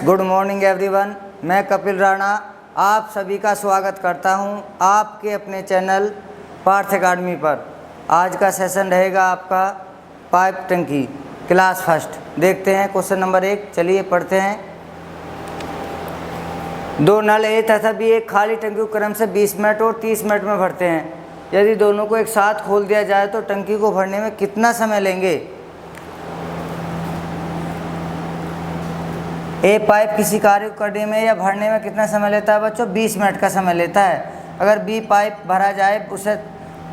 Good morning everyone. मैं कपिल राणा आप सभी का स्वागत करता हूं आपके अपने चैनल पार्थ एकेडमी पर। आज का सेशन रहेगा आपका पाइप टंकी क्लास फर्स्ट। देखते हैं क्वेश्चन नंबर 1। चलिए पढ़ते हैं। दो नल ए तथा बी एक खाली टंकी को क्रम से 20 मिनट और 30 मिनट में भरते हैं। यदि दोनों को एक साथ खोल दिया जाए तो टंकी को भरने में कितना समय लेंगे? ए पाइप किसी कार्य को करने में या भरने में कितना समय लेता है बच्चों? 20 मिनट का समय लेता है। अगर बी पाइप भरा जाए उसे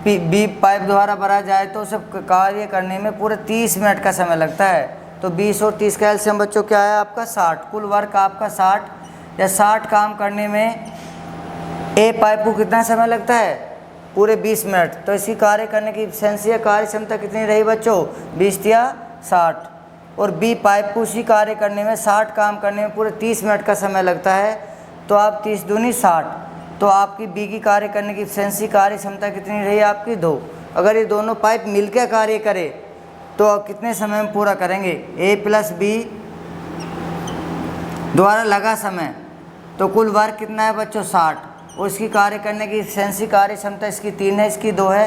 बी पाइप द्वारा भरा जाए तो उसे कार्य करने में पूरे 30 मिनट का समय लगता है। तो 20 और 30 का एलसीएम बच्चों क्या है आपका? 60। कुल वर्क आपका 60 या 60 काम करने में ए पाइप को कितना समय लगता है? पूरे 20 मिनट। तो इसी कार्य करने की एफिशिएंसी या कार्य क्षमता कितनी रही बच्चों? 20 या 60। और बी पाइप को उसी कार्य करने में 60 काम करने में पूरे 30 मिनट का समय लगता है। तो आप 30 दूनी 60। तो आपकी बी की कार्य करने की एफिशिएंसी कार्य क्षमता कितनी रही आपकी? 2। अगर ये दोनों पाइप मिलकर कार्य करें तो आप कितने समय में पूरा करेंगे? ए प्लस बी द्वारा लगा समय। तो कुल वर्क कितना है बच्चों? 60। और इसकी कार्य करने की एफिशिएंसी कार्य क्षमता इसकी 3 है, इसकी 2 है।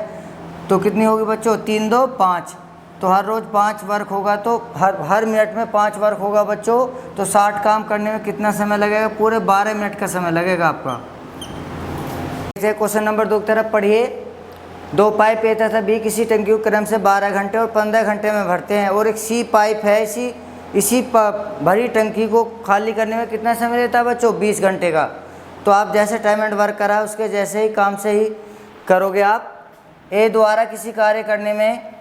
तो कितनी होगी बच्चों? 3 2 5। तो हर रोज़ 5 वर्क होगा तो हर मिनट में 5 वर्क होगा बच्चों। तो 60 काम करने में कितना समय लगेगा? पूरे 12 मिनट का समय लगेगा आपका। क्वेश्चन नंबर 2 की तरफ पढ़िए। दो पाइप ए तथा बी किसी टंकी को क्रम से 12 घंटे और 15 घंटे में भरते हैं और एक सी पाइप है इसी भरी टंकी को खाली करने में कितना समय लेता है बच्चों? 20 घंटे का। तो आप जैसे टाइम एंड वर्क करा उसके जैसे ही काम से ही करोगे आप। ए द्वारा किसी कार्य करने में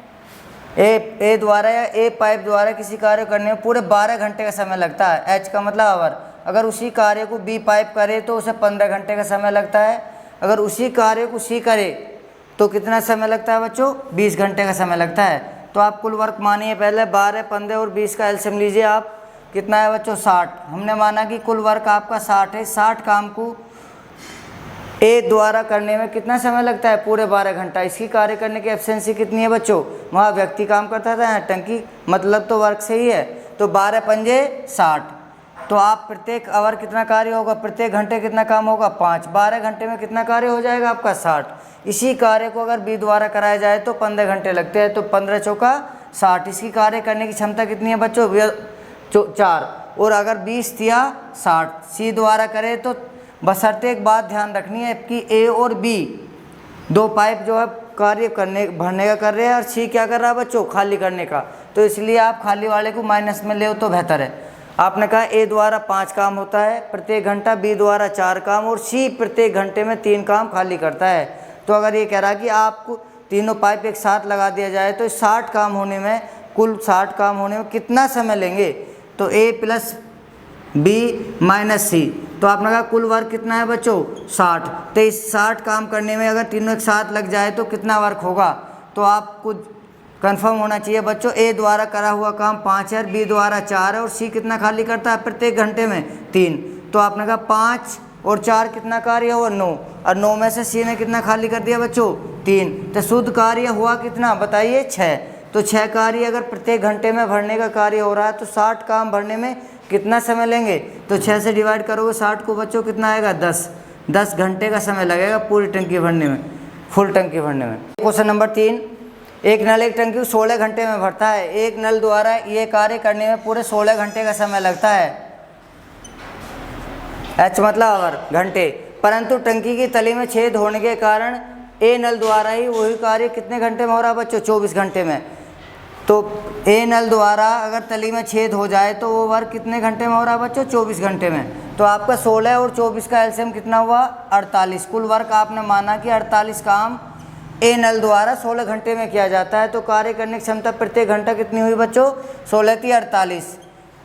ए द्वारा या ए पाइप द्वारा किसी कार्य करने में पूरे 12 घंटे का समय लगता है। एच का मतलब आवर। अगर उसी कार्य को बी पाइप करे तो उसे 15 घंटे का समय लगता है। अगर उसी कार्य को सी करे तो कितना समय लगता है बच्चों? 20 घंटे का समय लगता है। तो आप कुल वर्क मानिए पहले 12, 15 और 20 का एलसीएम लीजिए आप। कितना है बच्चों? 60। हमने माना कि कुल वर्क आपका 60 है। 60 काम को ए द्वारा करने में कितना समय लगता है? पूरे 12 घंटा। इसकी कार्य करने की एफिशिएंसी कितनी है बच्चों? वहाँ व्यक्ति काम करता था, यहाँ टंकी, मतलब तो वर्क से ही है। तो 12 पंजे 60। तो आप प्रत्येक आवर कितना कार्य होगा? प्रत्येक घंटे कितना काम होगा? 5। 12 घंटे में कितना कार्य हो जाएगा आपका? 60। इसी कार्य को अगर बी द्वारा कराया जाए तो 15 घंटे लगते हैं। तो 15 चौका 60। इसकी कार्य करने की क्षमता कितनी है बच्चों? 4। और अगर 20 या 60 सी द्वारा करे तो बशर्ते एक बात ध्यान रखनी है कि ए और बी दो पाइप जो है कार्य करने भरने का कर रहे हैं और सी क्या कर रहा है बच्चों? खाली करने का। तो इसलिए आप खाली वाले को माइनस में ले तो बेहतर है। आपने कहा ए द्वारा 5 काम होता है प्रत्येक घंटा, बी द्वारा 4 काम और सी प्रत्येक घंटे में 3 काम खाली करता है। तो अगर ये कह रहा है कि आपको तीनों पाइप एक साथ लगा दिया जाए तो 60 काम होने में, कुल 60 काम होने में कितना समय लेंगे? तो ए प्लस बी माइनस सी। तो आपने कहा कुल वर्क कितना है बच्चों? 60। तो इस 60 काम करने में अगर तीनों एक साथ लग जाए तो कितना वर्क होगा? तो आपको कंफर्म होना चाहिए बच्चों। ए द्वारा करा हुआ काम 5 है, बी द्वारा 4 है और सी कितना खाली करता है प्रत्येक घंटे में? 3। तो आपने कहा 5 और 4 कितना कार्य हुआ? 9। और 9 में से सी ने कितना खाली कर दिया बच्चों? 3। तो शुद्ध कार्य हुआ कितना बताइए? 6। तो 6 कार्य अगर प्रत्येक घंटे में भरने का कार्य हो रहा है तो 60 काम भरने में कितना समय लेंगे? तो 6 से डिवाइड करोगे 60 को बच्चों कितना आएगा? 10 घंटे का समय लगेगा पूरी टंकी भरने में, फुल टंकी भरने में। Question number 3। एक नल एक टंकी को 16 घंटे में भरता है। एक नल द्वारा ये कार्य करने में पूरे 16 घंटे का समय लगता है। एच मतलब आवर, घंटे। परंतु टंकी की तली में छेद होने के कारण ए नल द्वारा ही वही कार्य कितने घंटे में हो रहा है बच्चों? 24 घंटे में। तो ए नल द्वारा अगर तली में छेद हो जाए तो वो वर्क कितने घंटे में हो रहा है बच्चों? 24 घंटे में। तो आपका 16 और 24 का एलसीएम कितना हुआ? 48। कुल वर्क आपने माना कि 48 काम ए नल द्वारा 16 घंटे में किया जाता है। तो कार्य करने की क्षमता प्रत्येक घंटा कितनी हुई बच्चों? 16 की 48।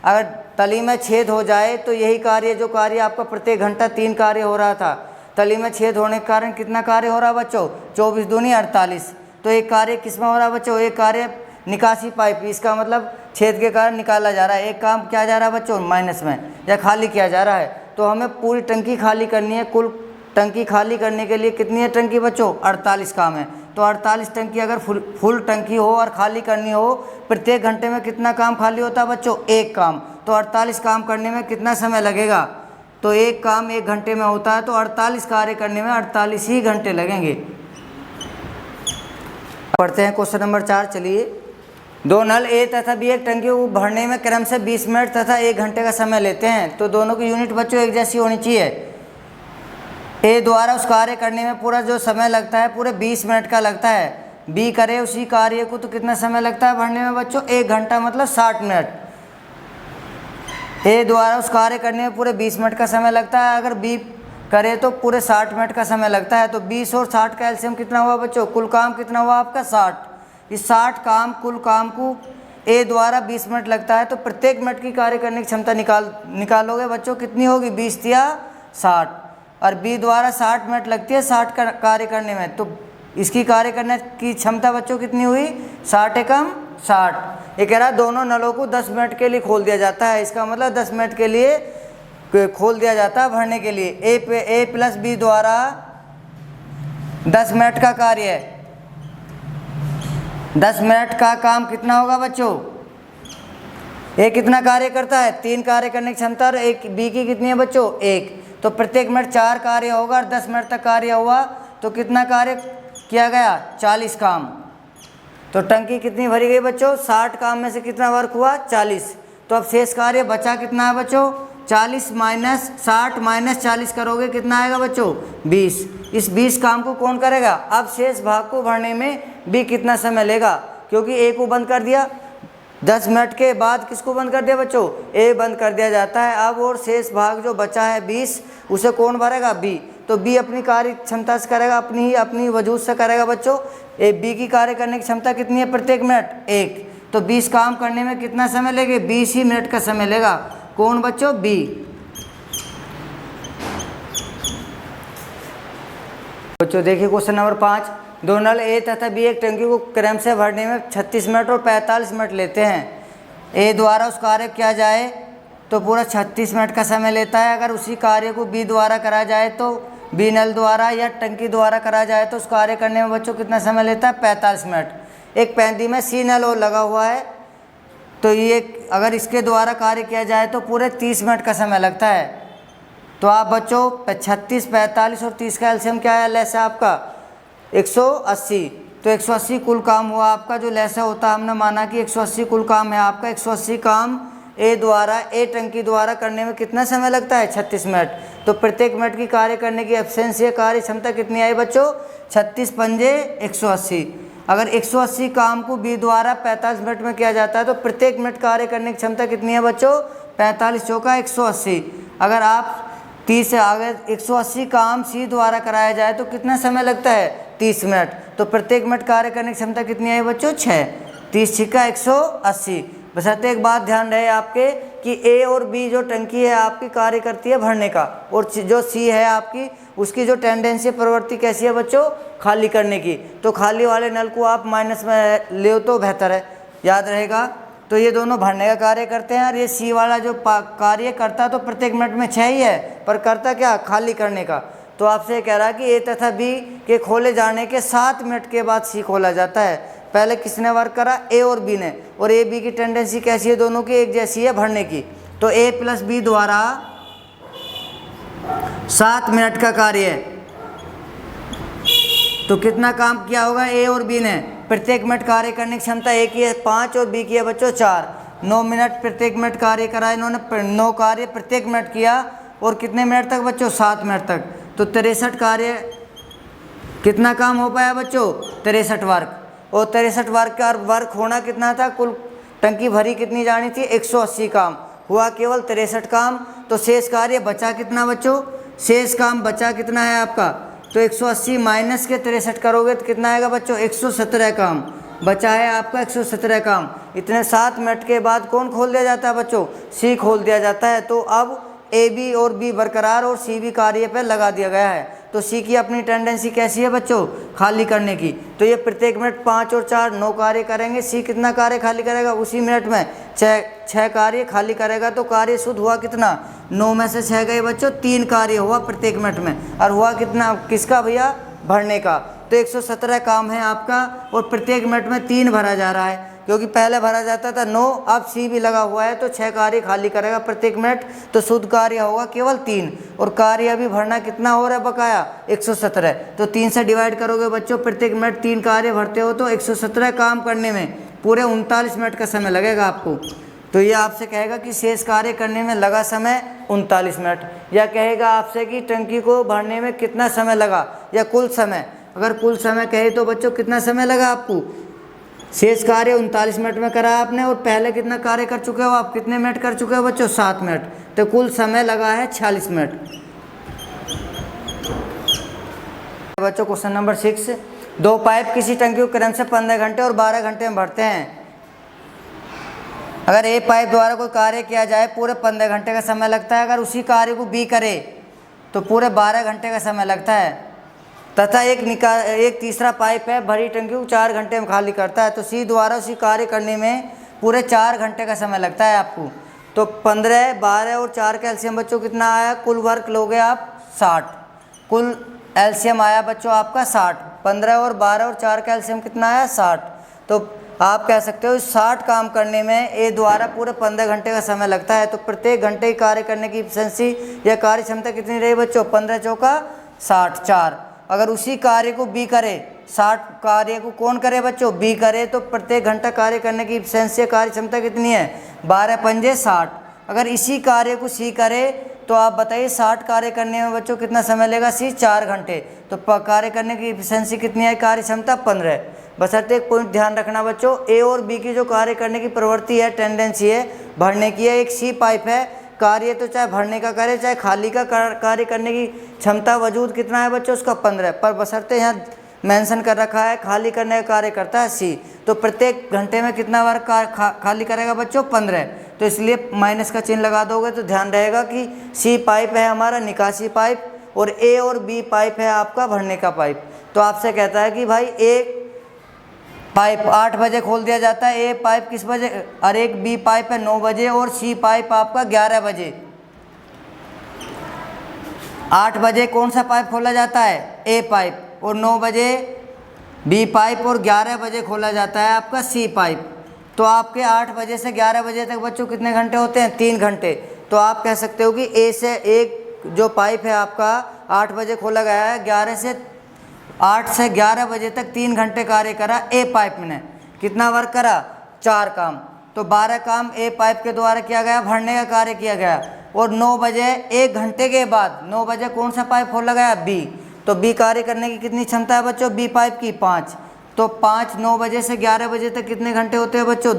अगर तली में छेद हो जाए तो यही कार्य जो कार्य आपका प्रत्येक घंटा 3 कार्य हो रहा था, तली में छेद होने के कारण कितना कार्य हो रहा है बच्चों? 24 दूनी 48। तो एक कार्य किस में हो रहा है बच्चों? एक कार्य निकासी पाइप, इसका मतलब छेद के कारण निकाला जा रहा है। एक काम क्या जा रहा है बच्चों? माइनस में या खाली किया जा रहा है। तो हमें पूरी टंकी खाली करनी है। कुल टंकी खाली करने के लिए कितनी है टंकी बच्चों? 48 काम है। तो 48 टंकी अगर फुल टंकी हो और खाली करनी हो, प्रत्येक घंटे में कितना काम खाली होता है बच्चों? एक काम। तो 48 काम करने में कितना समय लगेगा? तो एक काम 1 घंटे में होता है, तो 48 कार्य करने में 48 ही घंटे लगेंगे। पढ़ते हैं क्वेश्चन नंबर 4। चलिए, 2 नल ए तथा बी एक टंकी को भरने में क्रम से 20 मिनट तथा 1 घंटे का समय लेते हैं, तो दोनों की यूनिट बच्चों एक जैसी होनी चाहिए। ए द्वारा उस कार्य करने में पूरा जो समय लगता है पूरे 20 मिनट का लगता है, बी करे उसी कार्य को तो कितना समय लगता है भरने में बच्चों? 1 घंटा, मतलब 60 मिनट। ए द्वारा उस कार्य करने में पूरे 20 मिनट का समय लगता है, अगर बी करे तो पूरे 60 मिनट का समय लगता है। तो 20 और 60 का एलसीएम कितना हुआ बच्चों? कुल काम कितना हुआ आपका? 60। इस 60 काम कुल काम को ए द्वारा 20 मिनट लगता है, तो प्रत्येक मिनट की कार्य करने की क्षमता निकालोगे बच्चों, कितनी होगी? 20 या 60। और बी द्वारा 60 मिनट लगती है 60 का कार्य करने में, तो इसकी कार्य करने की क्षमता बच्चों कितनी हुई? 60 एकम 60। ये कह रहा है दोनों नलों को 10 मिनट के लिए खोल दिया जाता है, इसका मतलब 10 मिनट के लिए खोल दिया जाता है भरने के लिए। ए प्लस बी द्वारा 10 मिनट का कार्य है। 10 मिनट का काम कितना होगा बच्चों? ए कितना कार्य करता है? 3 कार्य करने की क्षमता, और एक बी की कितनी है बच्चों? 1। तो प्रत्येक मिनट 4 कार्य होगा, और 10 मिनट तक कार्य हुआ तो कितना कार्य किया गया? 40 काम। तो टंकी कितनी भरी गई बच्चों? 60 काम में से कितना वर्क हुआ? 40। तो अब शेष कार्य बचा कितना है बच्चों? 40 माइनस 60 माइनस 40 करोगे कितना आएगा बच्चों? 20। इस 20 काम को कौन करेगा? अब शेष भाग को भरने में बी कितना समय लेगा? क्योंकि ए को बंद कर दिया, 10 मिनट के बाद किसको बंद कर दिया बच्चों? ए बंद कर दिया जाता है। अब और शेष भाग जो बचा है 20, उसे कौन भरेगा? बी। तो बी अपनी कार्य क्षमता से करेगा, अपनी वजूद से करेगा बच्चों। ए बी की कार्य करने की क्षमता कितनी है प्रत्येक मिनट? 1। तो 20 काम करने में कितना समय लेगा? 20 ही मिनट का समय लेगा। कौन बच्चों? बी। बच्चों देखिए क्वेश्चन नंबर 5। 2 नल ए तथा बी एक टंकी को क्रम से भरने में 36 मिनट और 45 मिनट लेते हैं। ए द्वारा उस कार्य किया जाए तो पूरा 36 मिनट का समय लेता है, अगर उसी कार्य को बी द्वारा करा जाए तो बी नल द्वारा या टंकी द्वारा करा जाए तो उस कार्य करने में बच्चों कितना समय लेता है? 45 मिनट। एक पैंती में सी नल और लगा हुआ है, तो ये अगर इसके द्वारा कार्य किया जाए तो पूरे 30 मिनट का समय लगता है। तो आप बच्चों 36, 45 और 30 का एलसीएम क्या है? लेस है आपका 180। तो 180 कुल काम हुआ आपका, जो लेस होता है हमने माना कि 180 कुल काम है आपका। 180 काम ए टंकी द्वारा करने में कितना समय लगता है? 36 मिनट। तो प्रत्येक मिनट की कार्य करने की एफिशिएंसी कार्य क्षमता कितनी आई बच्चों? 36 पंजे 180। अगर 180 काम को बी द्वारा 45 मिनट में किया जाता है तो प्रत्येक मिनट कार्य करने की क्षमता कितनी है बच्चों? 45 चौका 180। अगर आप 30 से आगे 180 काम सी द्वारा कराया जाए तो कितना समय लगता है? 30 मिनट। तो प्रत्येक मिनट कार्य करने की क्षमता कितनी आई बच्चों? 6। 30 छिक्का 180। बशर्ते एक बात ध्यान रहे आपके कि ए और बी जो टंकी है आपकी कार्य करती है भरने का, और जो सी है आपकी उसकी जो टेंडेंसी प्रवृत्ति कैसी है बच्चों? खाली करने की। तो खाली वाले नल को आप माइनस में ले तो बेहतर है, याद रहेगा। तो ये दोनों भरने का कार्य करते हैं, और ये सी वाला जो कार्य करता तो प्रत्येक मिनट में 6 ही है, पर करता क्या? खाली करने का। तो आपसे कह रहा है कि ए तथा बी के खोले जाने के 7 मिनट के बाद सी खोला जाता है। पहले किसने वर्क करा? ए और बी ने। और ए बी की टेंडेंसी कैसी है? दोनों की एक जैसी है भरने की। तो ए प्लस बी द्वारा 7 मिनट का कार्य है, तो कितना काम किया होगा ए और बी ने? प्रत्येक मिनट कार्य करने की क्षमता ए की है 5 और बी की है बच्चों 4। 9 मिनट प्रत्येक मिनट कार्य करा इन्होंने, 9 कार्य प्रत्येक मिनट किया, और कितने मिनट तक बच्चों? 7 मिनट तक। तो 63 कार्य, कितना काम हो पाया बच्चों? 63 वर्क। और 63 वर्क का वर्क होना कितना था? कुल टंकी भरी कितनी जानी थी? 180 काम, हुआ केवल 63 काम। तो शेष कार्य बचा कितना बच्चों? शेष काम बचा कितना है आपका? तो 180 माइनस के 63 करोगे तो कितना आएगा बच्चों? 117 काम बचा है आपका। 117 काम इतने 7 मिनट के बाद कौन खोल दिया जाता है बच्चों? सी खोल दिया जाता है। तो अब ए बी और बी बरकरार और सी भी कार्य पर लगा दिया गया है। तो तो सी की अपनी टेंडेंसी कैसी है बच्चों, खाली करने की। तो ये प्रत्येक मिनट 5 और 4 9 कार्य करेंगे। सी कितना कार्य खाली करेगा, उसी मिनट में 6 कार्य खाली करेगा। तो कार्य शुद्ध हुआ कितना, 9 में से 6 गए बच्चों, 3 कार्य हुआ प्रत्येक मिनट में। और हुआ कितना किसका भैया, भरने का। तो 117 काम है आपका और प्रत्येक मिनट में 3 भरा जा रहा है, क्योंकि पहले भरा जाता था 9, अब सी भी लगा हुआ है तो 6 कार्य खाली करेगा प्रत्येक मिनट। तो शुद्ध कार्य होगा केवल 3 और कार्य अभी भरना कितना हो रहा है बकाया, 117। तो 3 से डिवाइड करोगे बच्चों, प्रत्येक मिनट 3 कार्य भरते हो तो 117 काम करने में पूरे 39 मिनट का समय लगेगा आपको। तो ये आपसे कहेगा कि शेष कार्य करने में लगा समय 39 मिनट, या कहेगा आपसे कि टंकी को भरने में कितना समय लगा, या कुल समय। अगर कुल समय कहे तो बच्चों कितना समय लगा आपको, शेष कार्य 39 मिनट में करा आपने और पहले कितना कार्य कर चुके हो आप, कितने मिनट कर चुके हो बच्चों, 7 मिनट। तो कुल समय लगा है 46 मिनट। बच्चों क्वेश्चन नंबर 6, 2 पाइप किसी टंकी को क्रम से 15 घंटे और 12 घंटे में भरते हैं। अगर ए पाइप द्वारा कोई कार्य किया जाए पूरे 15 घंटे का समय लगता है, अगर उसी कार्य को बी करे तो पूरे 12 घंटे का समय लगता है। तथा एक तीसरा पाइप है, भरी टंकी को 4 घंटे में खाली करता है। तो सी द्वारा उसी कार्य करने में पूरे 4 घंटे का समय लगता है आपको। तो 15, 12 और 4 का एलसीएम बच्चों कितना आया, कुल वर्क लोगे आप 60, कुल एलसीएम आया बच्चों आपका 60। 15 और 12 और 4 का एलसीएम कितना आया, 60। तो आप कह सकते हो 60 काम करने में ए द्वारा पूरे 15 घंटे का समय लगता है। तो प्रत्येक घंटे कार्य करने की एफिशिएंसी या कार्य क्षमता कितनी रही बच्चों, 15 चौका 60, 4। अगर उसी कार्य को बी करे, 60 कार्य को कौन करे बच्चों, बी करे, तो प्रत्येक घंटा कार्य करने की एफिशिएंसी कार्य क्षमता कितनी है, 12 पंजे 60। अगर इसी कार्य को सी करे तो आप बताइए 60 कार्य करने में बच्चों कितना समय लेगा, सी 4 घंटे। तो कार्य करने की एफिशिएंसी कितनी है, कार्य क्षमता 15। बशर्ते एक पॉइंट ध्यान रखना बच्चों, ए और बी की जो कार्य करने की प्रवृत्ति है, टेंडेंसी है भरने की है, एक सी पाइप है, कार्य तो चाहे भरने का करे चाहे खाली का कार्य करने की क्षमता वजूद कितना है बच्चों, उसका 15। पर बशर्ते यहाँ मेंशन कर रखा है खाली करने का कार्य करता है सी, तो प्रत्येक घंटे में कितना बार खाली करेगा बच्चों, 15। तो इसलिए माइनस का चिन्ह लगा दोगे तो ध्यान रहेगा कि सी पाइप है हमारा निकासी पाइप और ए और बी पाइप है आपका भरने का पाइप। तो आपसे कहता है कि भाई एक पाइप 8 बजे खोल दिया जाता है, ए पाइप किस बजे, और एक बी पाइप है 9 बजे और सी पाइप आपका 11 बजे। 8 बजे कौन सा पाइप खोला जाता है, ए पाइप, और 9 बजे बी पाइप और 11 बजे खोला जाता है आपका सी पाइप। तो आपके 8 बजे से 11 बजे तक बच्चों कितने घंटे होते हैं, 3 घंटे। तो आप कह सकते हो कि ए से एक जो पाइप है आपका 8 बजे खोला गया है, 8 से 11 बजे तक 3 घंटे कार्य करा ए पाइप ने। कितना वर्क करा, 4 काम। तो 12 काम ए पाइप के द्वारा किया गया, भरने का कार्य किया गया। और 9 बजे 1 घंटे के बाद 9 बजे कौन सा पाइप खोला गया, बी। तो बी कार्य करने की कितनी क्षमता है बच्चों, बी पाइप की 5। तो 5 9 बजे से 11 बजे तक कितने घंटे होते हैं बच्चों,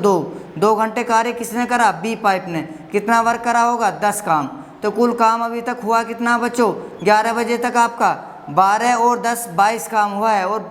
2 घंटे कार्य किसने करा, बी पाइप ने। कितना वर्क करा होगा, 10 काम। तो कुल काम अभी तक हुआ कितना बच्चों, 11 बजे तक आपका 12 और 10 22 काम हुआ है। और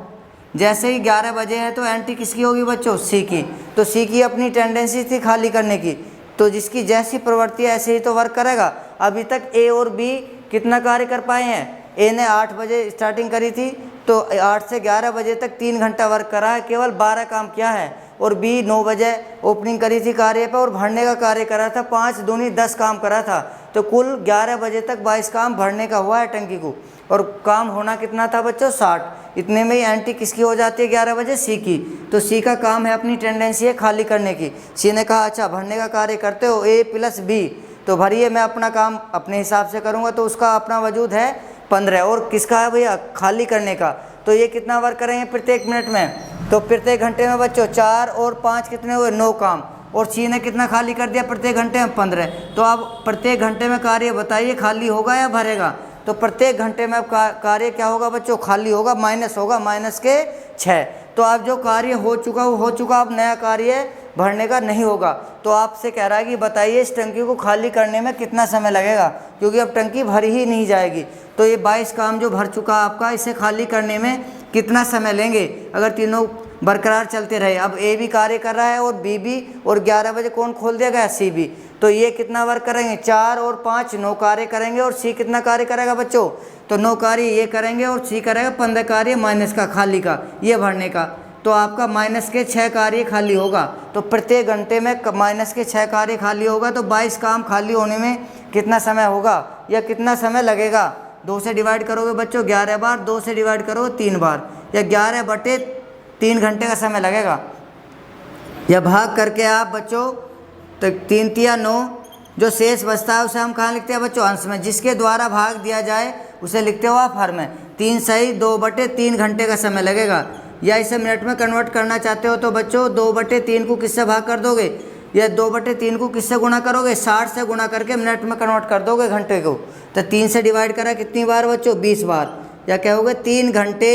जैसे ही 11 बजे है तो एंट्री किसकी होगी बच्चों, सी की। तो सी की अपनी टेंडेंसी थी खाली करने की, तो जिसकी जैसी प्रवृत्ति है ऐसे ही तो वर्क करेगा। अभी तक ए और बी कितना कार्य कर पाए हैं, ए ने 8 बजे स्टार्टिंग करी थी तो 8 से 11 बजे तक 3 घंटा वर्क करा है, केवल 12 काम किया है। और बी 9 बजे ओपनिंग करी थी कार्य पर और भरने का कार्य करा था, 5 दूनी 10 काम करा था। तो कुल 11 बजे तक 22 काम भरने का हुआ है टंकी को। और काम होना कितना था बच्चों, 60। इतने में ही एंट्री किसकी हो जाती है 11 बजे, सी की। तो सी का काम है अपनी टेंडेंसी है खाली करने की। सी ने कहा अच्छा भरने का कार्य करते हो ए प्लस बी, तो भरिए, मैं अपना काम अपने हिसाब से करूँगा। तो उसका अपना वजूद है 15 और किसका है भैया, खाली करने का। तो ये कितना वर्क करेंगे प्रत्येक मिनट में, तो प्रत्येक घंटे में बच्चों 4 और 5 कितने हुए, 9 काम। और सी ने कितना खाली कर दिया प्रत्येक घंटे में, 15। तो अब प्रत्येक घंटे में कार्य बताइए खाली होगा या भरेगा। तो प्रत्येक घंटे में अब कार्य क्या होगा बच्चों, खाली होगा, माइनस होगा, माइनस के 6। तो अब जो कार्य हो चुका वो हो चुका, अब नया कार्य भरने का नहीं होगा। तो आपसे कह रहा है कि बताइए इस टंकी को खाली करने में कितना समय लगेगा, क्योंकि अब टंकी भरी ही नहीं जाएगी। तो ये 22 काम जो भर चुका आपका, इसे खाली करने में कितना समय लेंगे अगर तीनों बरकरार चलते रहे। अब ए भी कार्य कर रहा है और बी भी, और 11 बजे कौन खोल दिया गया, सी भी। तो ये कितना वर्क करेंगे, 4 और 5 9 कार्य करेंगे, और सी कितना कार्य करेगा बच्चों, तो 9 कार्य ये करेंगे और सी करेगा 15 कार्य माइनस का खाली का, ये भरने का। तो आपका माइनस के 6 कार्य खाली होगा। तो प्रत्येक घंटे में माइनस के 6 कार्य खाली होगा, तो 22 काम खाली होने में कितना समय होगा या कितना समय लगेगा। 2 से डिवाइड करोगे बच्चों 11 बार, 2 से डिवाइड करोगे 3 बार, या 11/3 घंटे का समय लगेगा। या भाग करके आप बच्चों तो 3 तिया 9, जो शेष बचता है उसे हम कहाँ लिखते हैं बच्चों, अंश में। जिसके द्वारा भाग दिया जाए उसे लिखते हो आप हर में। 3 सही 2/3 घंटे का समय लगेगा। या इसे मिनट में कन्वर्ट करना चाहते हो तो बच्चों 2/3 को किससे भाग कर दोगे, या 2/3 को किससे गुणा करोगे, 60 से गुणा करके मिनट में कन्वर्ट कर दोगे घंटे को। तो 3 से डिवाइड करा कितनी बार बच्चों, 20 बार। या कहोगे 3 घंटे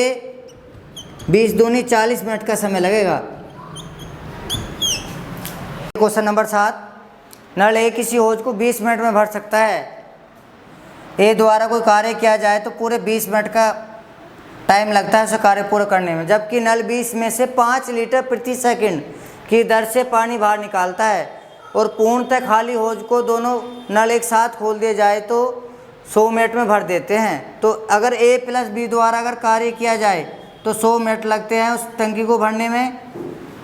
20 दूनी 40 मिनट का समय लगेगा। क्वेश्चन नंबर 7, नल ए किसी होज को 20 मिनट में भर सकता है। ए द्वारा कोई कार्य किया जाए तो पूरे 20 मिनट का टाइम लगता है उसे कार्य पूरा करने में, जबकि नल 20 में से 5 लीटर प्रति सेकंड की दर से पानी बाहर निकालता है और पूर्णतः खाली होज को दोनों नल एक साथ खोल दिए जाए तो 100 मिनट में भर देते हैं। तो अगर ए प्लस बी द्वारा अगर कार्य किया जाए तो 100 मिनट लगते हैं उस टंकी को भरने में,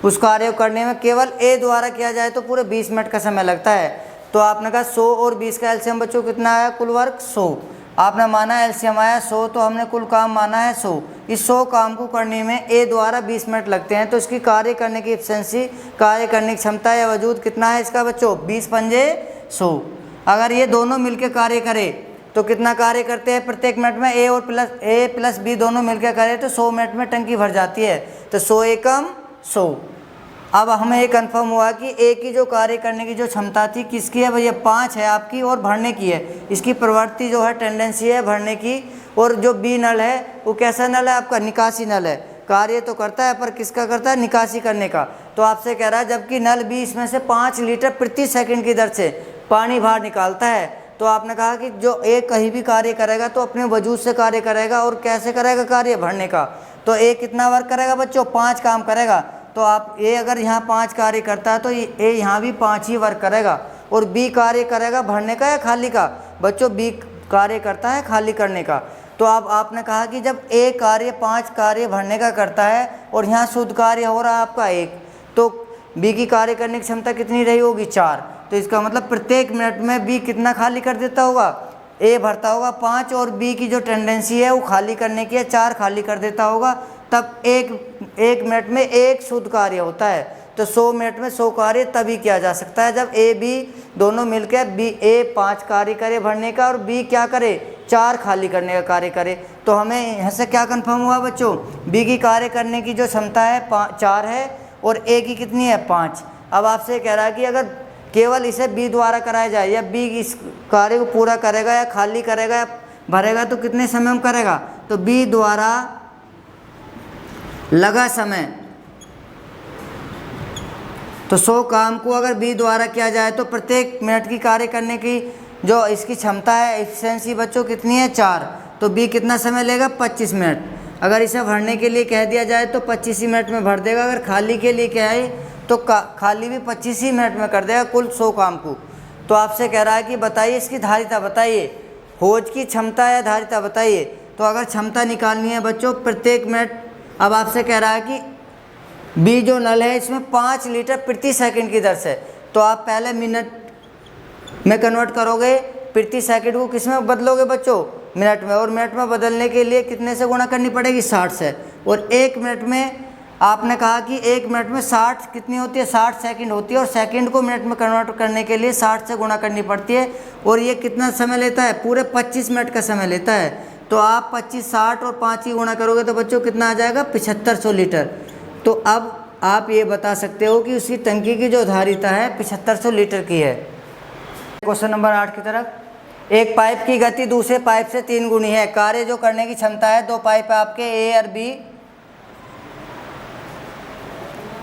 उस कार्य को करने में। केवल ए द्वारा किया जाए तो पूरे 20 मिनट का समय लगता है। तो आपने कहा 100 और 20 का एलसीएम बच्चों कितना आया, कुल वर्क 100। आपने माना एलसीएम आया 100, तो हमने कुल काम माना है 100। इस 100 काम को करने में ए द्वारा 20 मिनट लगते हैं, तो इसकी कार्य करने की एफिशिएंसी, कार्य करने की क्षमता या वजूद कितना है इसका बच्चों, 20 पंजे 100। अगर ये दोनों मिलकर कार्य करें तो कितना कार्य करते हैं प्रत्येक मिनट में, ए प्लस बी दोनों मिलकर करें तो 100 मिनट में टंकी भर जाती है। तो 100 एकम 100। अब हमें ये कंफर्म हुआ कि ए की जो कार्य करने की जो क्षमता थी किसकी है भैया, 5 है आपकी, और भरने की है। इसकी प्रवृत्ति जो है, टेंडेंसी है भरने की। और जो बी नल है वो कैसा नल है आपका, निकासी नल है। कार्य तो करता है पर किसका करता है, निकासी करने का। तो आपसे कह रहा है जबकि नल बी इसमें से 5 लीटर प्रति सेकंड की दर से पानी बाहर निकालता है, तो आपने कहा कि जो ए कहीं भी कार्य करेगा तो अपने वजूद से कार्य करेगा। और कैसे करेगा कार्य, भरने का। तो ए कितना वर्क करेगा बच्चों, 5 काम करेगा। तो आप ए अगर यहाँ 5 कार्य करता है तो ए यहाँ भी 5 ही वर्क करेगा। और बी कार्य करेगा भरने का या खाली का, बच्चों बी कार्य करता है खाली करने का। तो अब आपने कहा कि जब ए कार्य 5 कार्य भरने का करता है और यहाँ शुद्ध कार्य हो रहा है आपका 1, तो बी की कार्य करने की क्षमता कितनी रही होगी, 4। तो इसका मतलब प्रत्येक मिनट में बी कितना खाली कर देता होगा, ए भरता होगा 5, और बी की जो टेंडेंसी है वो खाली करने की है, 4 खाली कर देता होगा। तब एक मिनट में 1 शुद्ध कार्य होता है। तो 100 मिनट में 100 कार्य तभी किया जा सकता है जब ए बी दोनों मिलकर ए 5 कार्य करे भरने का और बी क्या करे, 4 खाली करने का कार्य करे। तो हमें यहाँ से क्या कंफर्म हुआ बच्चों, बी की कार्य करने की जो क्षमता है 4 है और ए की कितनी है, 5। अब आपसे कह रहा है कि अगर केवल इसे बी द्वारा कराया जाए, या बी इस कार्य को पूरा करेगा या खाली करेगा या भरेगा तो कितने समय में करेगा, तो बी द्वारा लगा समय, तो 100 काम को अगर बी द्वारा किया जाए तो प्रत्येक मिनट की कार्य करने की जो इसकी क्षमता है, एफिशिएंसी बच्चों कितनी है, 4। तो बी कितना समय लेगा, 25 मिनट। अगर इसे भरने के लिए कह दिया जाए तो 25 ही मिनट में भर देगा। अगर खाली के लिए कहे तो खाली भी 25 ही मिनट में कर देगा कुल 100 काम को। तो आपसे कह रहा है कि बताइए इसकी धारिता बताइए, होज की क्षमता या धारिता बताइए। तो अगर क्षमता निकालनी है बच्चों प्रत्येक मिनट, अब आपसे कह रहा है कि बी जो नल है इसमें 5 लीटर प्रति सेकंड की दर से, तो आप पहले मिनट में कन्वर्ट करोगे, प्रति सेकंड को किस में बदलोगे बच्चों, मिनट में। और मिनट में बदलने के लिए कितने से गुणा करनी पड़ेगी, 60 से। और 1 मिनट में आपने कहा कि 1 मिनट में 60 कितनी होती है, 60 सेकंड होती है। और सेकंड को मिनट में कन्वर्ट करने के लिए 60 से गुणा करनी पड़ती है। और ये कितना समय लेता है, पूरे 25 मिनट का समय लेता है। तो आप 25, 60 और 5 की गुणा करोगे तो बच्चों कितना आ जाएगा, 7500 लीटर। तो अब आप ये बता सकते हो कि उसकी टंकी की जो धारिता है 7500 लीटर की है। क्वेश्चन नंबर 8 की तरफ, एक पाइप की गति दूसरे पाइप से 3 गुनी है। कार्य जो करने की क्षमता है, 2 पाइप है आपके ए और बी।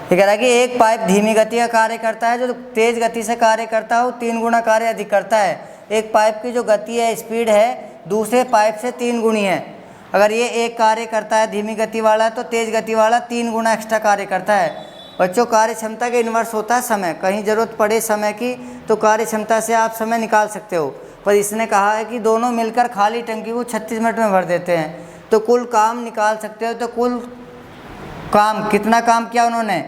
ये कह रहा है कि एक पाइप धीमी गति का कार्य करता है, जो तेज गति से कार्य करता है वो 3 गुना कार्य अधिक करता है। एक पाइप की जो गति है, स्पीड है, दूसरे पाइप से 3 गुनी है। अगर ये एक कार्य करता है धीमी गति वाला, तो तेज़ गति वाला 3 गुना एक्स्ट्रा कार्य करता है। बच्चों, कार्य क्षमता के इन्वर्स होता है समय। कहीं ज़रूरत पड़े समय की तो कार्य क्षमता से आप समय निकाल सकते हो, पर इसने कहा है कि दोनों मिलकर खाली टंकी को 36 मिनट में भर देते हैं। तो कुल काम निकाल सकते हो। तो कुल काम, कितना काम किया उन्होंने,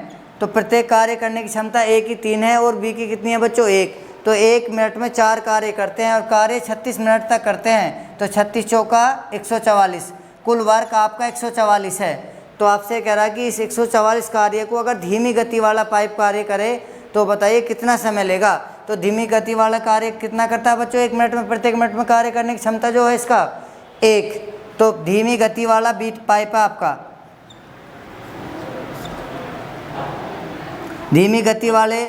तो प्रत्येक कार्य करने की क्षमता ए की 3 है और बी की कितनी है बच्चों, 1। तो 1 मिनट में 4 कार्य करते हैं और कार्य 36 मिनट तक करते हैं। तो 36 चौका 144, कुल वर्क आपका 144 है। तो आपसे कह रहा है कि इस 144 कार्य को अगर धीमी गति वाला पाइप कार्य करे तो बताइए कितना समय लेगा। तो धीमी गति वाला कार्य कितना करता है बच्चों, 1 मिनट में, प्रत्येक मिनट में कार्य करने की क्षमता जो है इसका 1। तो धीमी गति वाला बीट पाइप है आपका। धीमी गति वाले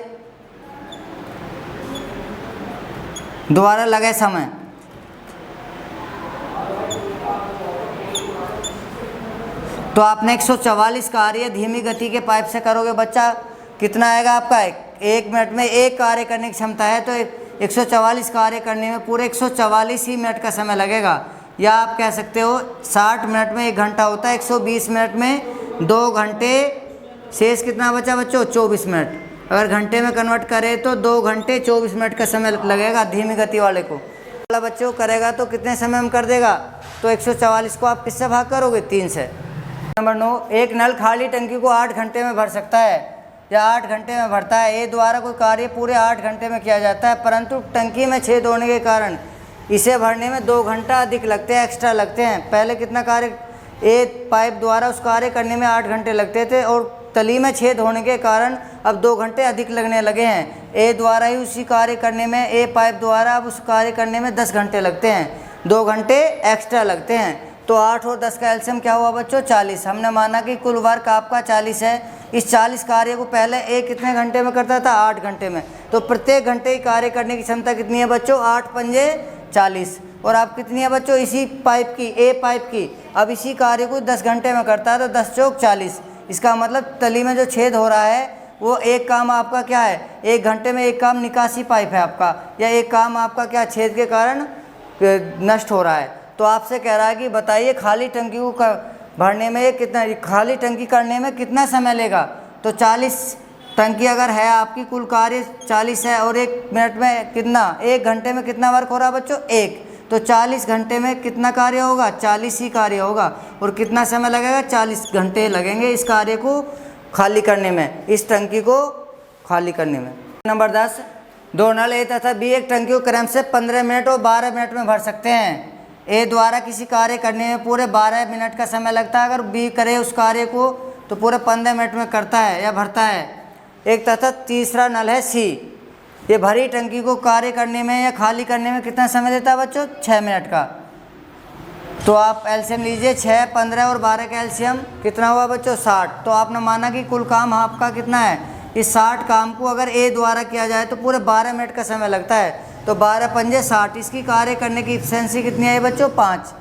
द्वारा लगे समय, तो आपने 144 कार्य धीमी गति के पाइप से करोगे बच्चा, कितना आएगा आपका, 1 मिनट में 1 कार्य करने की क्षमता है। तो 144 कार्य करने में पूरे 144 ही मिनट का समय लगेगा। या आप कह सकते हो 60 मिनट में 1 घंटा होता है, 120 मिनट में 2 घंटे, शेष कितना बचा बच्चों, 24 मिनट। अगर घंटे में कन्वर्ट करें तो 2 घंटे 24 मिनट का समय लगेगा धीमी गति वाले को। वाला बच्चों करेगा तो कितने समय में कर देगा, तो 144 को आप किससे भाग करोगे, 3 से। नंबर 9, एक नल खाली टंकी को 8 घंटे में भर सकता है या 8 घंटे में भरता है। ए द्वारा कोई कार्य पूरे 8 घंटे में किया जाता है, परंतु टंकी में छेद होने के कारण इसे भरने में 2 घंटा अधिक लगते हैं, एक्स्ट्रा लगते हैं। पहले कितना कार्य ए पाइप द्वारा उस कार्य करने में 8 घंटे लगते थे और तली में छेद होने के कारण अब 2 घंटे अधिक लगने लगे हैं। ए द्वारा ही उसी कार्य करने में, ए पाइप द्वारा अब उस कार्य करने में 10 घंटे लगते हैं, 2 घंटे एक्स्ट्रा लगते हैं। तो 8 और 10 का एलसीएम क्या हुआ बच्चों, 40। हमने माना कि कुल वर्क आपका 40 है। इस 40 कार्य को पहले ए कितने घंटे में करता था, 8 घंटे में। तो प्रत्येक घंटे की कार्य करने की क्षमता कितनी है बच्चों, 8 पंजे 40। और अब कितनी है बच्चों, इसी पाइप की, ए पाइप की, अब इसी कार्य को 10 घंटे में करता है, तो 10 चौक 40। इसका मतलब तली में जो छेद हो रहा है वो एक काम आपका क्या है, 1 घंटे में एक काम निकासी पाइप है आपका, या एक काम आपका क्या छेद के कारण नष्ट हो रहा है। तो आपसे कह रहा है कि बताइए खाली टंकी को भरने में कितना, खाली टंकी करने में कितना समय लेगा। तो 40 टंकी अगर है आपकी, कुल कार्य 40 है और 1 मिनट में कितना, 1 घंटे में कितना वर्क हो रहा है बच्चों, 1। तो 40 घंटे में कितना कार्य होगा, 40 ही कार्य होगा। और कितना समय लगेगा, 40 घंटे लगेंगे इस कार्य को खाली करने में, इस टंकी को खाली करने में। नंबर 10, 2 नल ए तथा बी एक टंकी को क्रम से 15 मिनट और 12 मिनट में भर सकते हैं। ए द्वारा किसी कार्य करने में पूरे 12 मिनट का समय लगता है, अगर बी करे उस कार्य को तो पूरे 15 मिनट में करता है या भरता है। एक तथा तीसरा नल है सी, ये भरी टंकी को कार्य करने में या खाली करने में कितना समय देता है बच्चों, 6 मिनट का। तो आप एलसीएम लीजिए, 6, 15 और 12 का एलसीएम कितना हुआ बच्चों, 60। तो आपने माना कि कुल काम आपका कितना है, इस 60 काम को अगर ए द्वारा किया जाए तो पूरे 12 मिनट का समय लगता है। तो 12 पंजे 60, इसकी कार्य करने की एफिशिएंसी कितनी है बच्चों, 5।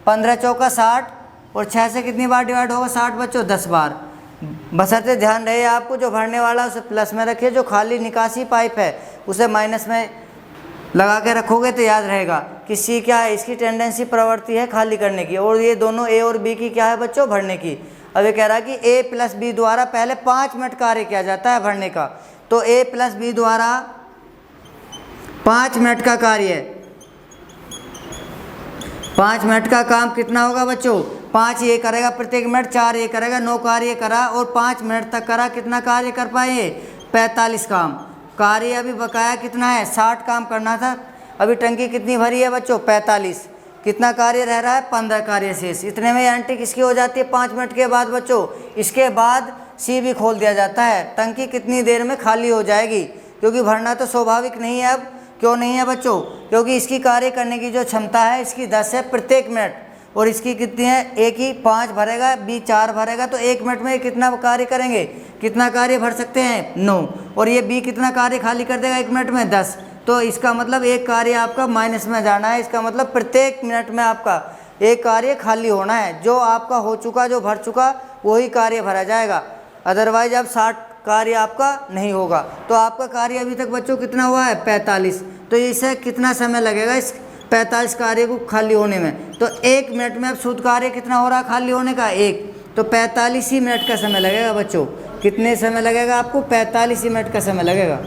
15 चौका 60 और 6 से कितनी बार डिवाइड होगा 60 बच्चों, 10 बार। बशर्ते ध्यान रहे आपको, जो भरने वाला उसे प्लस में रखिए, जो खाली निकासी पाइप है उसे माइनस में लगा के रखोगे तो याद रहेगा कि सी क्या है, इसकी टेंडेंसी प्रवृत्ति है खाली करने की, और ये दोनों ए और बी की क्या है बच्चों, भरने की। अब ये कह रहा है कि ए प्लस बी द्वारा पहले 5 मिनट कार्य किया जाता है भरने का। तो ए प्लस बी द्वारा 5 मिनट का कार्य, 5 मिनट का काम कितना होगा बच्चों, 5 ये करेगा प्रत्येक मिनट, 4 ये करेगा, 9 कार्य करा और 5 मिनट तक करा। कितना कार्य कर पाए, 45 काम। कार्य अभी बकाया कितना है, 60 काम करना था। अभी टंकी कितनी भरी है बच्चों, 45। कितना कार्य रह रहा है, 15 कार्य शेष। इतने में एंटी किसकी हो जाती है 5 मिनट के बाद बच्चों। इसके बाद सी भी खोल दिया जाता है। टंकी कितनी देर में खाली हो जाएगी, क्योंकि भरना तो स्वाभाविक नहीं है। अब क्यों नहीं है बच्चों, क्योंकि इसकी कार्य करने की जो क्षमता है इसकी 10 है प्रत्येक मिनट, और इसकी कितनी है, ए की 5 भरेगा, बी 4 भरेगा, तो 1 मिनट में कितना कार्य करेंगे, कितना कार्य भर सकते हैं, 9। और ये बी कितना कार्य खाली कर देगा 1 मिनट में, 10। तो इसका मतलब एक कार्य आपका माइनस में जाना है। इसका मतलब प्रत्येक मिनट में आपका एक कार्य खाली होना है। जो आपका हो चुका, जो भर चुका, वही कार्य भरा जाएगा। अदरवाइज अब 60 कार्य आपका नहीं होगा। तो आपका कार्य अभी तक बच्चों कितना हुआ है, 45। तो इसे कितना समय लगेगा इस 45 कार्य को खाली होने में। तो 1 मिनट में अब शुद्ध कार्य कितना हो रहा है खाली होने का? 1। तो 45 ही मिनट का समय लगेगा बच्चों। कितने समय लगेगा आपको? 45 ही मिनट का समय लगेगा।